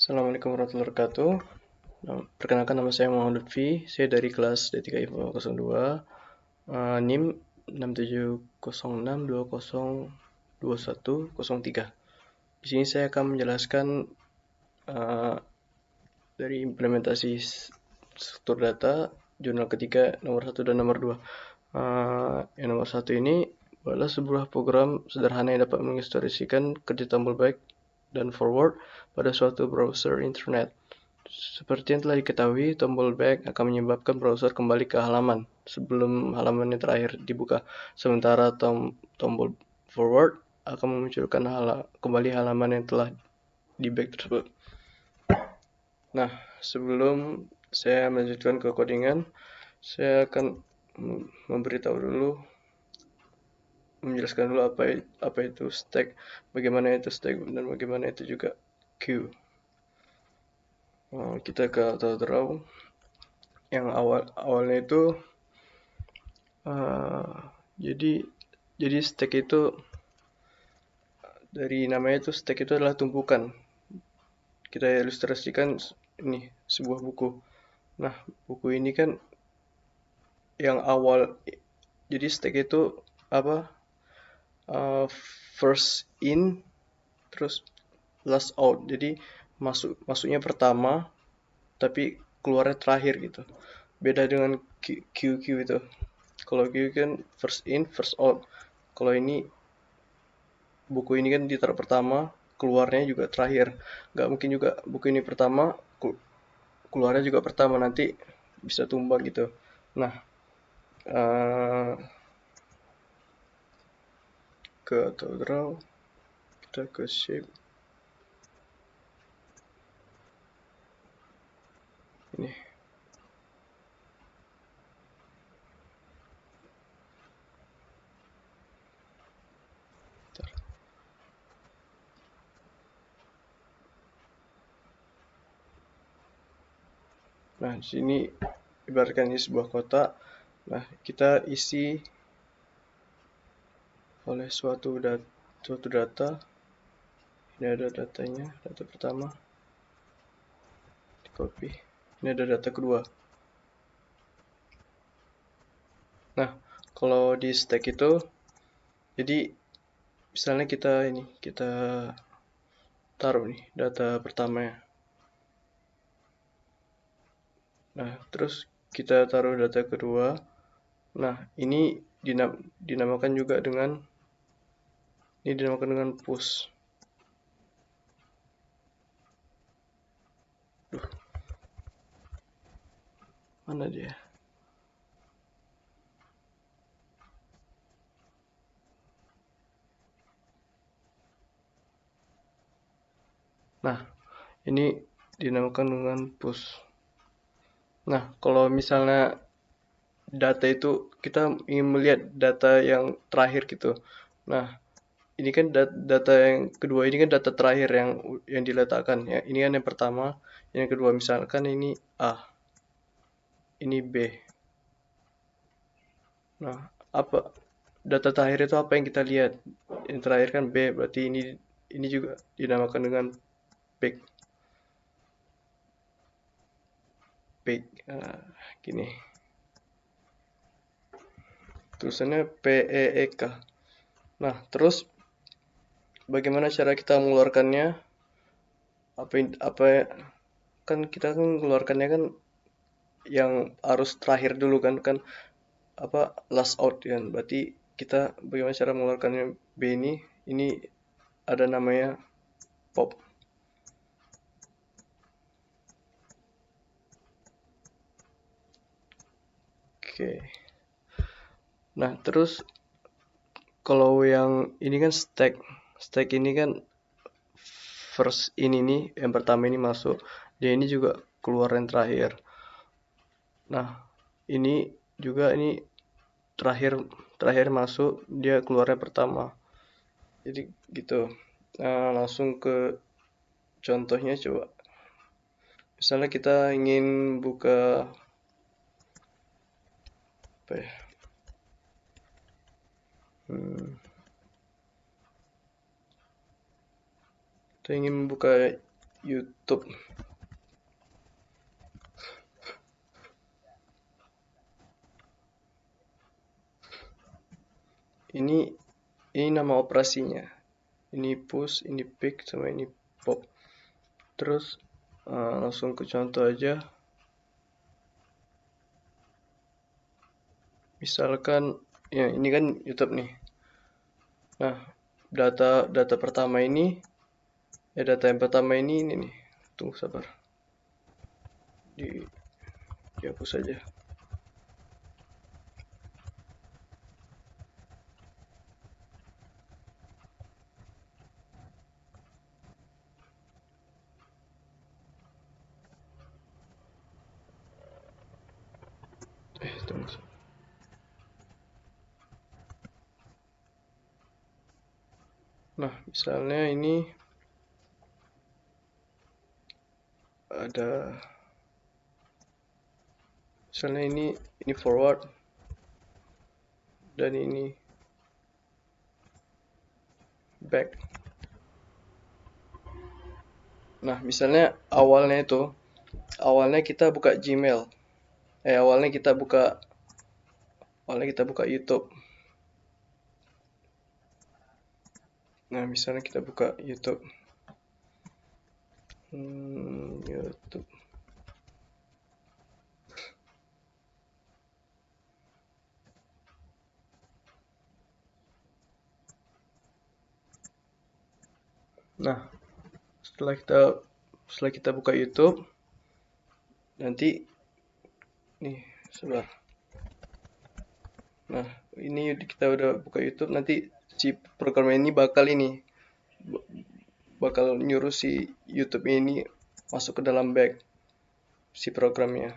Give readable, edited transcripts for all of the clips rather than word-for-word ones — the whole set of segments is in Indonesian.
Assalamualaikum warahmatullahi wabarakatuh. Perkenalkan nama saya Muhammad Lutfi. Saya dari kelas D3 IPA 02, NIM 6706202103. Di sini saya akan menjelaskan uh, dari implementasi struktur data jurnal ketiga nomor 1 dan nomor 2. Yang nomor 1 ini adalah sebuah program sederhana yang dapat menghistorisikan kerja tombol back dan forward pada suatu browser internet. Seperti yang telah diketahui, tombol back akan menyebabkan browser kembali ke halaman sebelum halaman yang terakhir dibuka. Sementara tombol forward akan memunculkan kembali halaman yang telah di back tersebut. Nah, sebelum saya melanjutkan ke codingan, saya akan memberitahu dulu, menjelaskan dulu apa itu stack, bagaimana itu stack, dan bagaimana itu juga queue. Kita ke auto draw. Yang awalnya itu jadi stack itu, dari namanya itu, stack itu adalah tumpukan. Kita ilustrasikan ini sebuah buku. Nah, buku ini kan yang awal, jadi stack itu apa, first in terus last out. Jadi masuknya pertama tapi keluarnya terakhir gitu. Beda dengan QQ itu. Kalau QQ kan first in first out. Kalau ini, buku ini kan ditaruh pertama, keluarnya juga terakhir. Nggak mungkin juga buku ini pertama, keluarnya juga pertama, nanti bisa tumbang gitu. Nah, ke auto draw, kita ke shape ini. Nah, di sini ibaratkan ini sebuah kotak. Nah, kita isi oleh suatu data. Ini ada datanya, data pertama, di copy. Ini ada data kedua. Nah, kalau di stack itu, jadi misalnya kita taruh nih data pertamanya. Nah, terus kita taruh data kedua. Nah, ini dinamakan dengan push. Mana dia? Nah, ini dinamakan dengan push. Nah, kalau misalnya data itu kita ingin melihat data yang terakhir gitu. Nah, ini kan data yang kedua, ini kan data terakhir yang diletakkan ya. Ini kan yang pertama, yang kedua, misalkan ini A, ini B. Nah, apa data terakhir itu apa yang kita lihat? Yang terakhir kan B, berarti ini juga dinamakan dengan peak. Peak. Gini. Tulisannya PEEK. Nah, terus bagaimana cara kita mengeluarkannya? Apa kan kita kan mengeluarkannya kan yang arus terakhir dulu kan apa, last out kan. Berarti kita bagaimana cara mengeluarkannya? B ini ada namanya pop. Oke. Nah, terus kalau yang ini kan stack ini kan first ini yang pertama ini masuk, dia ini juga keluar yang terakhir. Nah, ini juga ini terakhir masuk, dia keluarnya pertama. Jadi gitu. Langsung ke contohnya coba. Misalnya kita ingin buka apa ya? Kita ingin membuka YouTube. Ini nama operasinya. Ini push, ini pick, sama ini pop. Terus langsung ke contoh aja. Misalkan ya ini kan YouTube nih. Nah, data pertama ini data yang pertama ini nih. Tunggu sabar. Dihapus saja. Tunggu. Nah, misalnya ini ada, misalnya ini forward dan ini back. Nah, misalnya awalnya kita buka Gmail. Awalnya kita buka YouTube. Nah, misalnya kita buka YouTube. YouTube. Nah, setelah kita buka YouTube, nanti nih sebentar. Nah, ini kita udah buka YouTube, nanti si program ini bakal nyuruh si YouTube ini masuk ke dalam bag si programnya.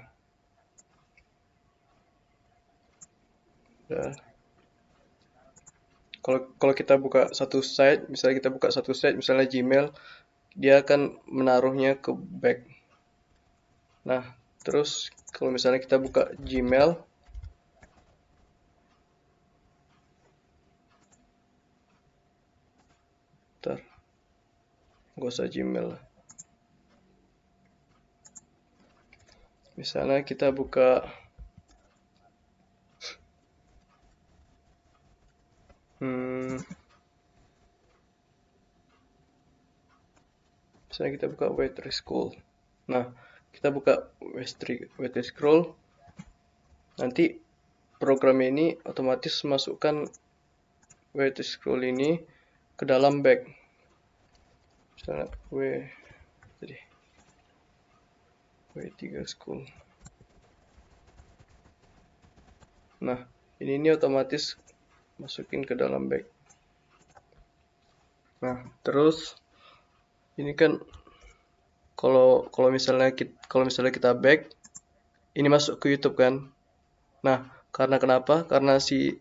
Nah, kalau kita buka satu site, misalnya Gmail, dia akan menaruhnya ke bag. Nah, terus kalau misalnya kita buka Gmail, nggak usah Gmail lah. Misalnya kita buka misalnya kita buka Waitress School. Nah, kita buka Waitress School, nanti program ini otomatis masukkan Waitress School ini ke dalam bag. Misalnya W3 School. Nah, ini otomatis masukin ke dalam bag. Nah, terus ini kan kalau misalnya kita back, ini masuk ke YouTube kan. Nah, karena kenapa? Karena si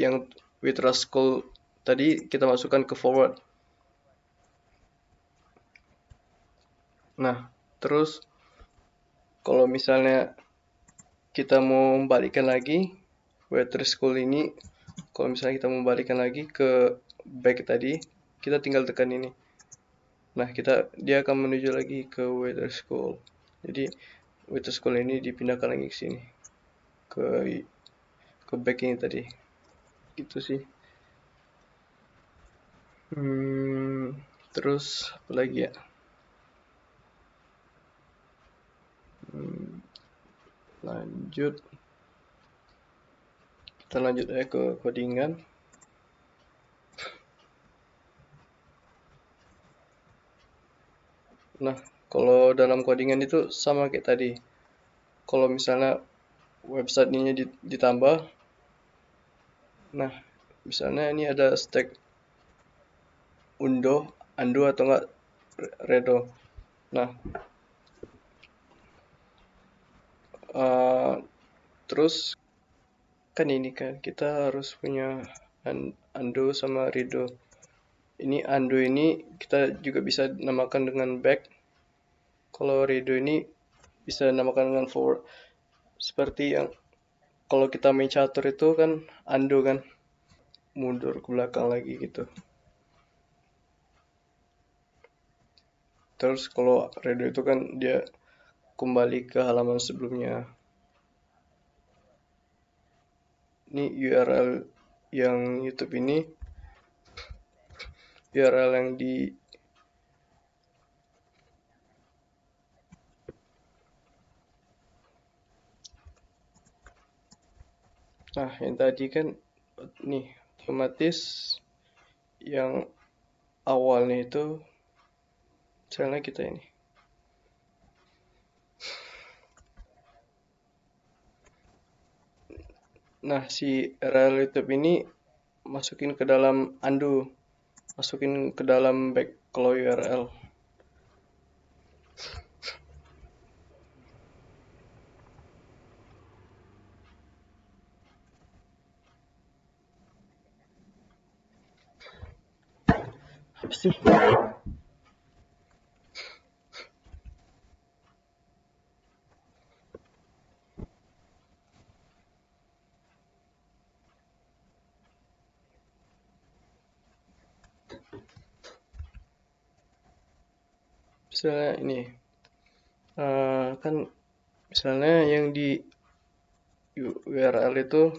yang Waitress School tadi kita masukkan ke forward. Nah, terus kalau misalnya kita mau membalikkan lagi Waitress School ini, kalau misalnya kita mau membalikkan lagi ke back tadi, kita tinggal tekan ini. Nah, dia akan menuju lagi ke Waitress School. Jadi Waitress School ini dipindahkan lagi ke sini, ke back ini tadi. Gitu sih. Terus apa lagi ya? Lanjut. Kita lanjut aja ke codingan. Nah, kalau dalam codingan itu sama kayak tadi. Kalau misalnya website ini ditambah, nah misalnya ini ada stack undo atau enggak redo. Nah, terus kan ini kan kita harus punya undo sama redo. Ini undo ini kita juga bisa namakan dengan back. Kalau redo ini bisa namakan dengan forward. Seperti yang kalau kita main catur itu kan undo kan, mundur ke belakang lagi gitu. Terus kalau redo itu kan dia kembali ke halaman sebelumnya. Ini URL yang YouTube ini, URL yang di nah yang tadi kan nih otomatis yang awalnya itu misalnya kita ini. Nah, si URL YouTube ini masukin ke dalam undo, masukin ke dalam back kalau URL. Apa sih? Misalnya ini, kan misalnya yang di URL itu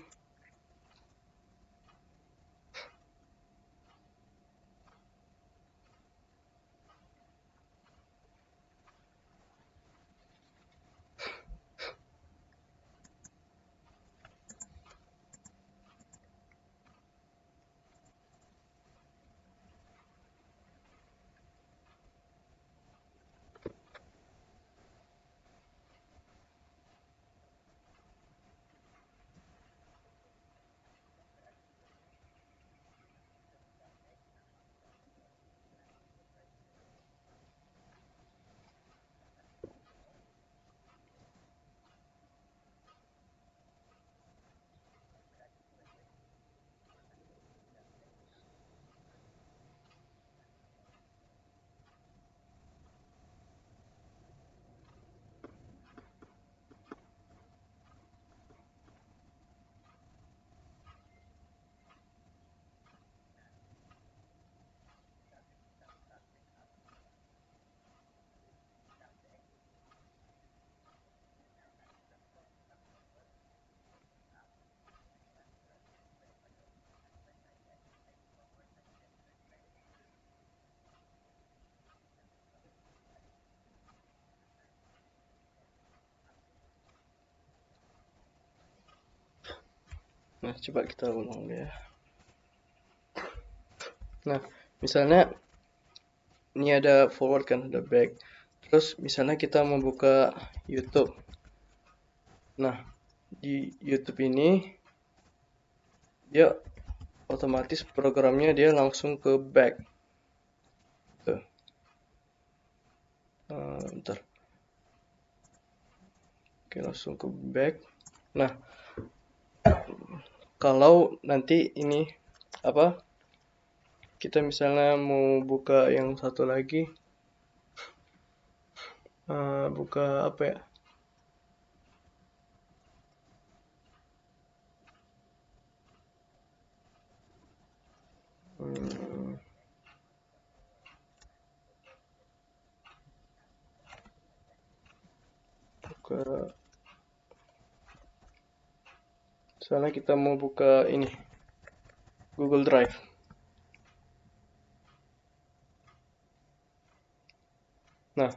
nah coba kita ulang dulu ya. Nah, misalnya ini ada forward kan, ada back. Terus misalnya kita membuka YouTube. Nah, di YouTube ini dia otomatis programnya dia langsung ke back. Tuh. Bentar. Oke, langsung ke back. Nah, kalau nanti ini apa? Kita misalnya mau buka yang satu lagi, buka apa ya? Hmm, buka. Misalnya kita mau buka ini Google Drive. Nah,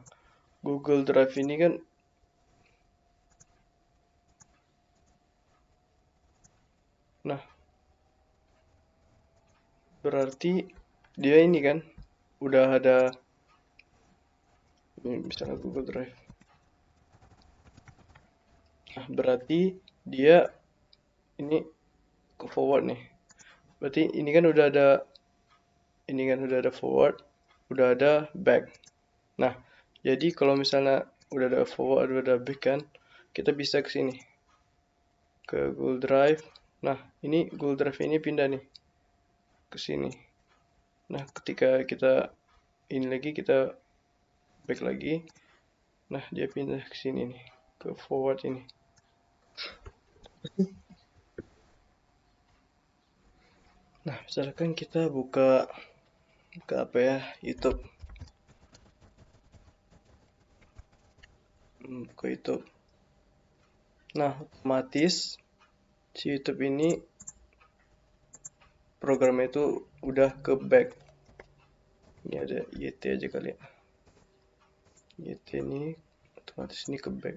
Google Drive ini kan, nah berarti dia ini kan udah ada ini misalnya Google Drive. Nah, berarti dia ini ke forward nih. Berarti ini kan udah ada forward, udah ada back. Nah, jadi kalau misalnya udah ada forward, udah ada back kan, kita bisa ke sini ke Google Drive. Nah, ini Google Drive ini pindah nih ke sini. Nah, ketika kita ini lagi kita back lagi. Nah, dia pindah ke sini nih, ke forward ini. Nah, misalkan kita buka apa ya, YouTube. ke YouTube. Nah, otomatis si YouTube ini programnya itu udah ke back. Ini ada YT aja kali ya. YT ini otomatis ini ke back.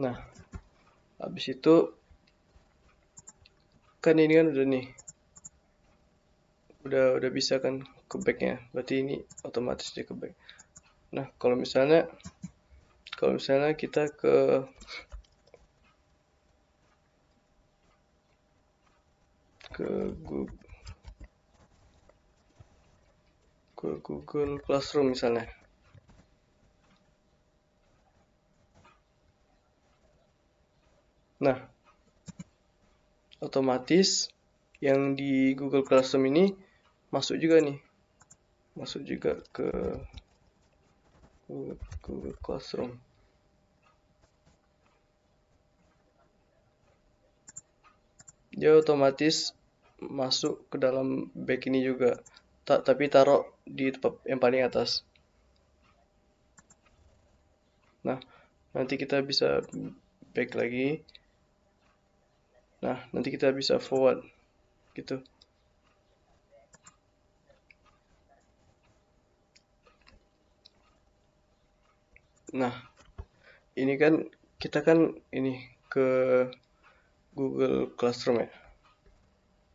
Nah, habis itu kan ini kan udah nih. Udah bisa kan ke backnya. Berarti ini otomatis dia ke back. Nah, kalau misalnya kita ke Google Classroom misalnya. Nah, otomatis yang di Google Classroom ini masuk juga nih. Masuk juga ke Google Classroom. Dia otomatis masuk ke dalam back ini juga. Tapi taruh di tempat yang paling atas. Nah, nanti kita bisa back lagi. Nah, nanti kita bisa forward gitu. Nah, ini kan kita kan ini ke Google Classroom ya.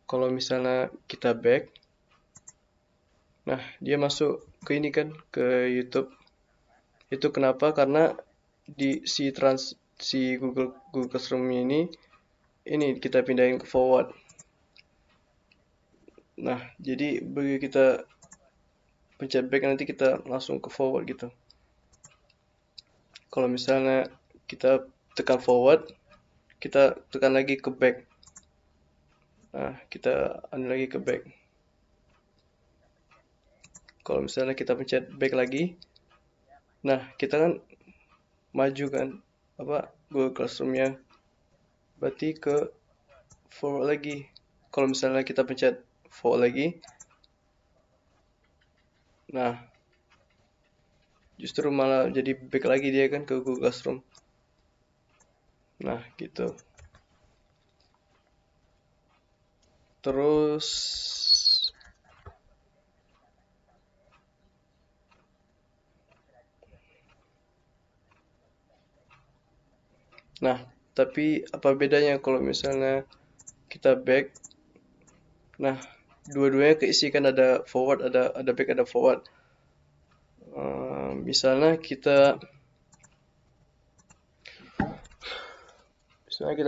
Kalau misalnya kita back, nah dia masuk ke ini kan ke YouTube. Itu kenapa? Karena di si Google Classroom ini kita pindahin ke forward. Nah, jadi begitu kita pencet back nanti kita langsung ke forward gitu. Kalau misalnya kita tekan forward, kita tekan lagi ke back. Nah, kita anu lagi ke back. Kalau misalnya kita pencet back lagi, nah kita kan maju kan apa Google Classroom-nya, berarti ke forward lagi. Kalau misalnya kita pencet forward lagi, nah justru malah jadi back lagi dia kan ke Google Classroom. Nah gitu. Terus nah, tapi apa bedanya kalau misalnya kita back? Nah, dua-duanya keisikan ada forward, ada back, ada forward. Misalnya kita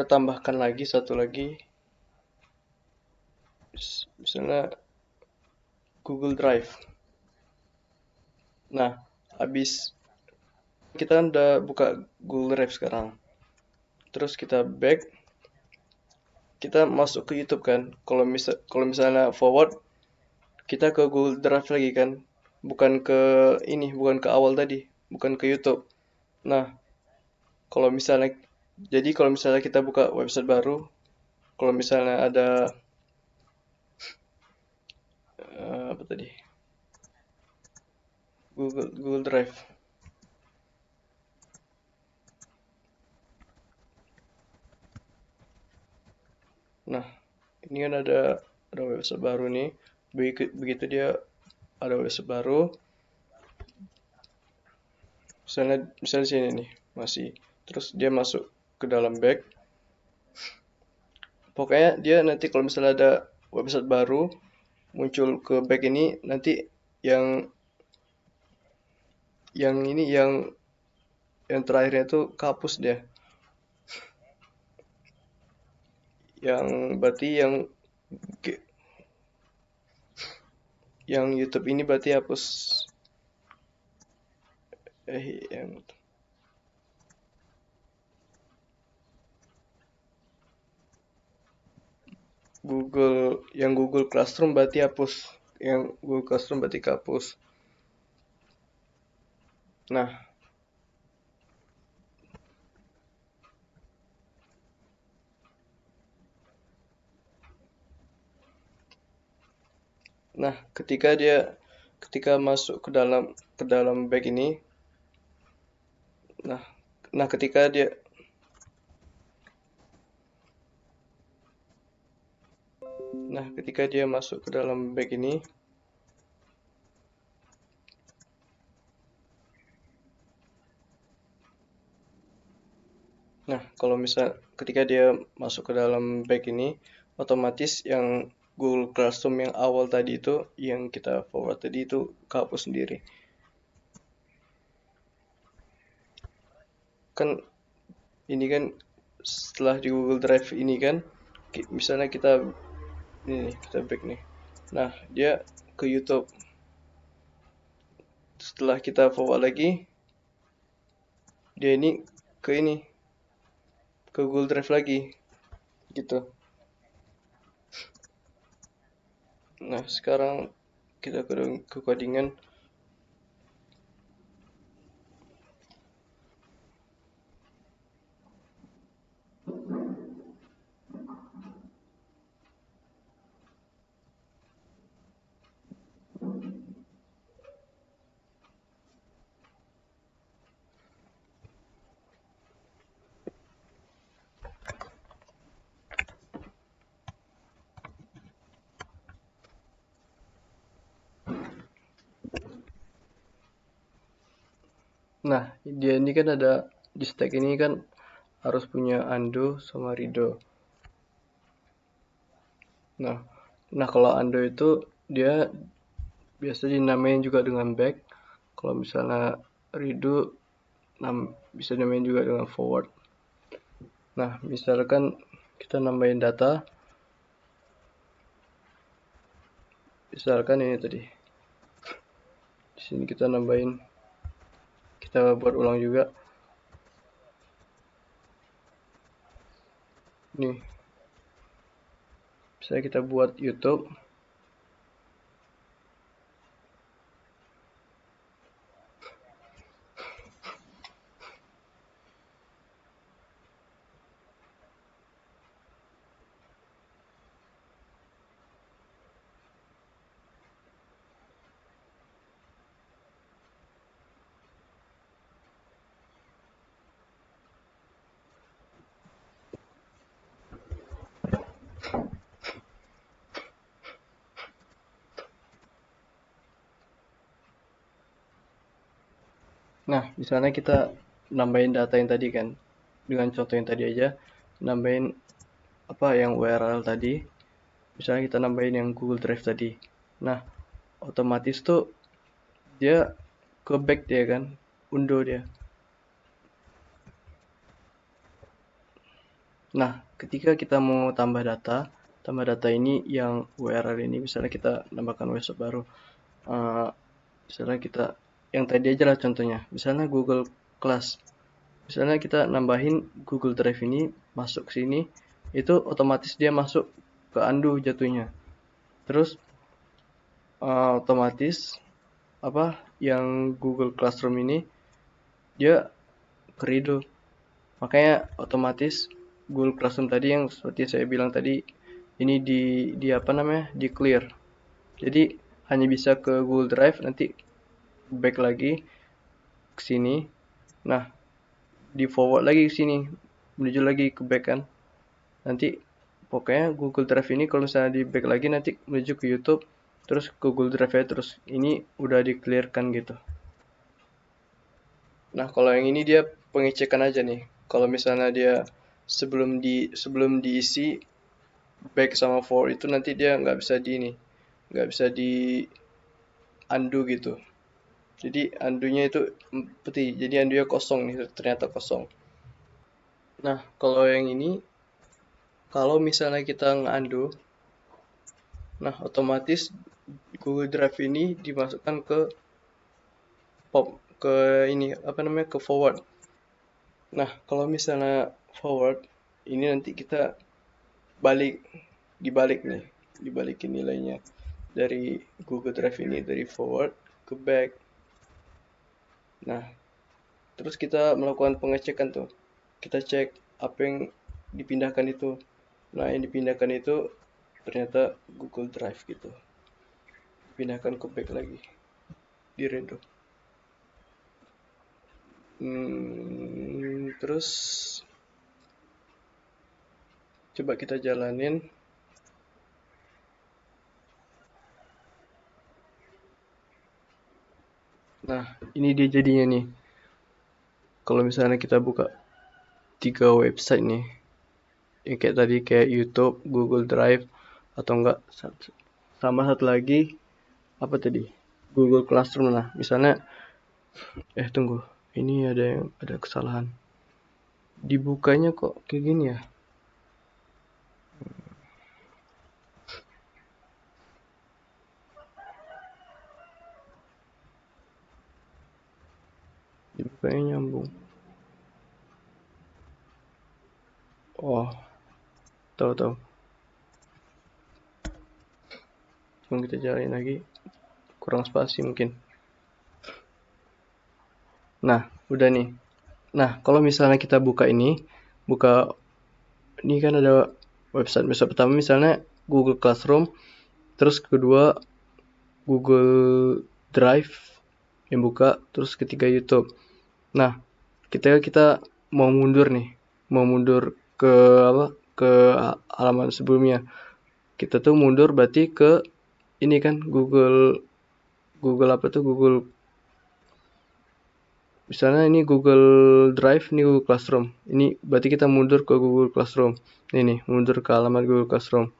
tambahkan lagi satu lagi, misalnya Google Drive. Nah, habis kita kan udah buka Google Drive sekarang. Terus kita back, kita masuk ke YouTube kan. Kalau misalnya forward, kita ke Google Drive lagi kan. Bukan ke awal tadi, bukan ke YouTube. Nah, kalau misalnya kalau misalnya kita buka website baru, kalau misalnya ada apa tadi? Google Drive. Nah, ini kan ada website baru nih. Begitu dia ada website baru, misalnya sini nih masih, terus dia masuk ke dalam back. Pokoknya dia nanti kalau misalnya ada website baru muncul ke back ini, nanti yang yang terakhirnya tuh kehapus dia. Yang berarti yang YouTube ini berarti hapus. Yang Google Classroom berarti hapus. Yang Google Classroom berarti kehapus. Nah, ketika masuk ke dalam back ini, Nah, nah ketika dia masuk ke dalam bag ini, nah kalau misal ketika dia masuk ke dalam bag ini, otomatis yang Google Classroom yang awal tadi itu, yang kita forward tadi itu kehapus sendiri. Kan ini kan setelah di Google Drive ini kan, misalnya kita ini nih, kita back nih. Nah, dia ke YouTube. Setelah kita forward lagi, dia ini ini ke Google Drive lagi gitu. Nah, sekarang kita ke codingan. Nah, dia ini kan ada di stack ini kan harus punya undo sama redo. Nah, kalau undo itu dia biasa dinamain juga dengan back. Kalau misalnya redo bisa dinamain juga dengan forward. Nah, misalkan kita nambahin data, misalkan ini tadi. Di sini kita nambahin, kita buat ulang juga. Nih, misalnya kita buat YouTube. Nah, misalnya kita nambahin data yang tadi kan, dengan contoh yang tadi aja, nambahin apa yang URL tadi, misalnya kita nambahin yang Google Drive tadi. Nah, otomatis tuh dia ke back dia kan, undo dia. Nah, ketika kita mau tambah data ini yang URL ini, misalnya kita nambahkan website baru, uh, misalnya kita yang tadi aja lah contohnya, misalnya Google Class. Misalnya kita nambahin Google Drive ini masuk ke sini, itu otomatis dia masuk ke undo jatuhnya. Terus otomatis apa yang Google Classroom ini dia ke redo. Makanya otomatis Google Classroom tadi yang seperti saya bilang tadi ini di apa namanya? Di clear. Jadi hanya bisa ke Google Drive, nanti back lagi ke sini. Nah, di forward lagi ke sini, menuju lagi ke back kan. Nanti pokoknya Google Drive ini kalau misalnya di back lagi nanti menuju ke YouTube, terus ke Google Drive ya, terus ini udah di clearkan gitu. Nah, kalau yang ini dia pengecekan aja nih. Kalau misalnya dia sebelum diisi back sama forward itu nanti dia nggak bisa di ini, nggak bisa di undo gitu. Jadi undo-nya itu putih. Jadi undo-nya kosong nih, ternyata kosong. Nah, kalau yang ini, kalau misalnya kita nge-undo, nah otomatis Google Drive ini dimasukkan ke ke ini apa namanya ke forward. Nah, kalau misalnya forward ini nanti kita balik dibalik nih, dibalikin nilainya dari Google Drive ini dari forward ke back. Nah, terus kita melakukan pengecekan tuh. Kita cek apa yang dipindahkan itu. Nah, yang dipindahkan itu ternyata Google Drive gitu. Pindahkan ke back lagi di redo. Terus coba kita jalanin. Nah, ini dia jadinya nih. Kalau misalnya kita buka 3 website nih, yang kayak tadi kayak YouTube, Google Drive, atau enggak sama satu lagi apa tadi? Google Classroom. Nah, misalnya tunggu. Ini ada kesalahan. Dibukanya kok kayak gini ya? Dibukanya nyambung. Oh, tahu-tahu. Cuma kita jalanin lagi. Kurang spasi mungkin. Nah, udah nih. Nah, kalau misalnya kita buka ini kan ada website pertama misalnya Google Classroom, terus kedua Google Drive yang buka, terus ketiga YouTube. Nah, kita mau mundur nih, mau mundur ke apa? Ke halaman sebelumnya. Kita tuh mundur berarti ke ini kan Google Google apa tuh Google misalnya ini Google Drive, ini Google Classroom. Ini berarti kita mundur ke Google Classroom. Ini nih, mundur ke halaman Google Classroom.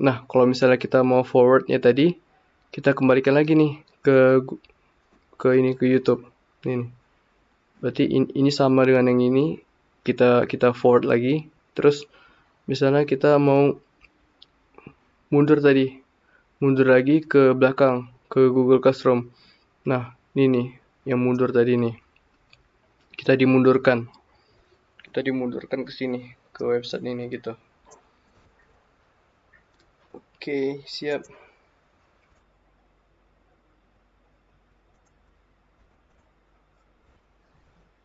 Nah, kalau misalnya kita mau forwardnya tadi, kita kembalikan lagi nih ke YouTube. Ini. Berarti ini sama dengan yang ini. Kita forward lagi. Terus misalnya kita mau mundur tadi, mundur lagi ke belakang ke Google Classroom. Nah, ini nih yang mundur tadi nih. Kita dimundurkan ke sini, ke website ini gitu. Oke, siap.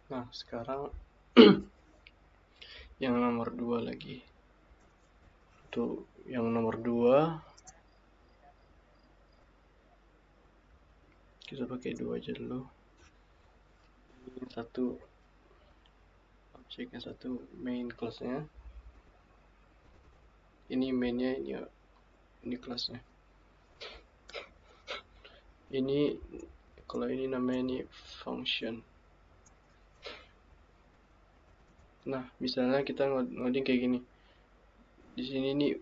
Nah, sekarang yang nomor 2 lagi. Tuh, yang nomor 2 kita pakai 2 aja dulu. Ini satu objek, yang satu main classnya. Ini mainnya, ini kelasnya. Ini kalau ini namanya ini function. Nah, misalnya kita ngoding kayak gini. Di sini nih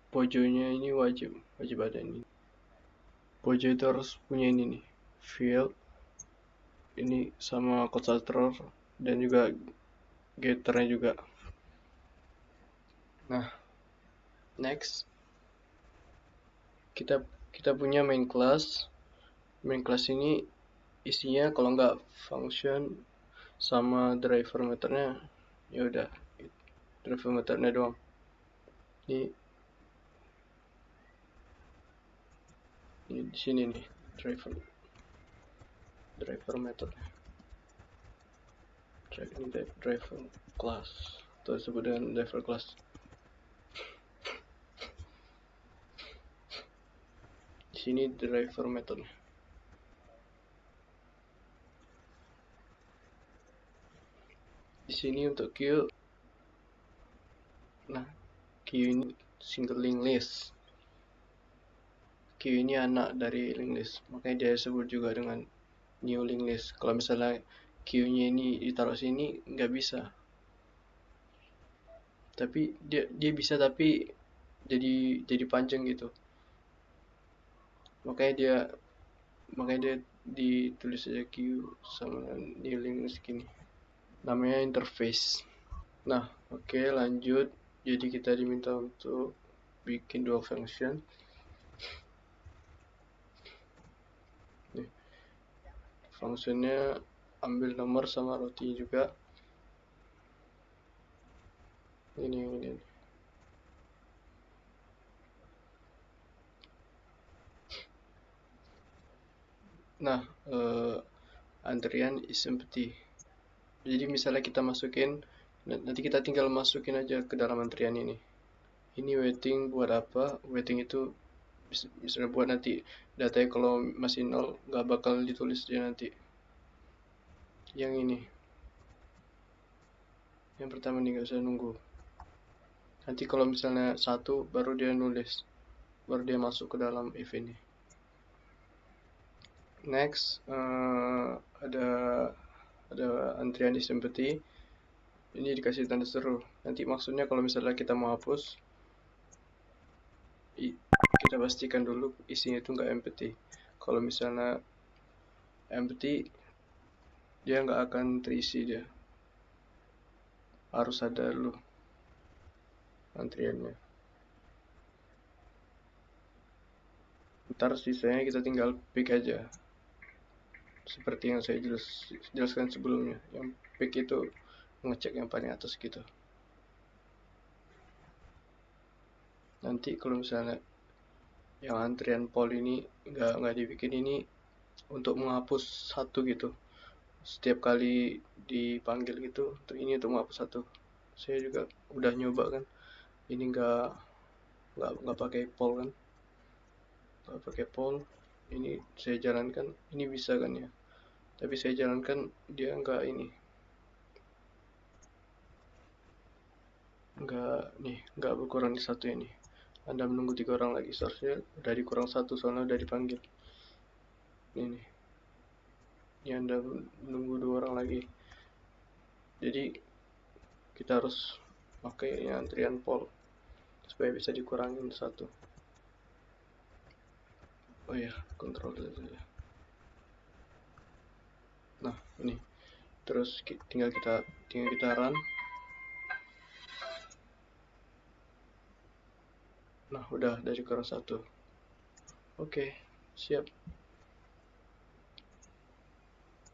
pojoknya ini wajib ada ini. Pojok itu harus punya ini nih, field ini sama constructor dan juga getternya juga. Nah, next kita punya main class. Main class ini isinya kalau nggak function sama driver meternya, ya udah driver meternya doang. Ini di sini nih driver method. Ini driver class atau disebut dengan driver class. Di sini driver method. Di sini untuk queue, nah queue ini single linked list. Queue ini anak dari linked list, makanya dia disebut juga dengan new linked list. Kalau misalnya queue-nya ini ditaruh sini nggak bisa, tapi dia bisa tapi jadi panjang gitu. Makanya dia ditulis aja queue sama new linked list gini. Namanya interface. Nah, oke, lanjut. Jadi kita diminta untuk bikin dua function. Nih, functionnya ambil nomor sama roti juga. Ini. Nah, antrian is empty. Jadi misalnya kita masukin, nanti kita tinggal masukin aja ke dalam antrian ini. Ini waiting buat apa? Waiting itu misalnya buat nanti datanya kalau masih nol nggak bakal ditulis dia nanti. yang ini, yang pertama nih nggak usah nunggu. Nanti kalau misalnya satu baru dia nulis, baru dia masuk ke dalam if ini. Next, ada antrian di sympathy. Ini dikasih tanda seru. Nanti maksudnya kalau misalnya kita mau hapus, kita pastikan dulu isinya itu nggak empty. Kalau misalnya empty, dia nggak akan terisi dia. Harus ada dulu antriannya. Ntar sisanya kita tinggal pick aja. Seperti yang saya jelaskan sebelumnya. Yang pick itu ngecek yang paling atas gitu. Nanti kalau misalnya yang antrian poll ini nggak dibikin ini untuk menghapus satu gitu. Setiap kali dipanggil gitu, ini untuk menghapus satu. Saya juga udah nyoba kan. Ini nggak pakai poll kan. Nggak pakai poll. Ini saya jalankan. Ini bisa kan ya. Tapi saya jalankan dia nggak berkurang di satu ini. Anda menunggu 3 orang lagi, seharusnya udah dikurang satu soalnya udah dipanggil. Ini Anda menunggu 2 orang lagi. Jadi kita harus pakai antrian poll supaya bisa dikurangin satu. Oh ya, kontrol saja. Nah, ini. Terus tinggal kita run. Nah, udah dari kurang satu. Oke, siap.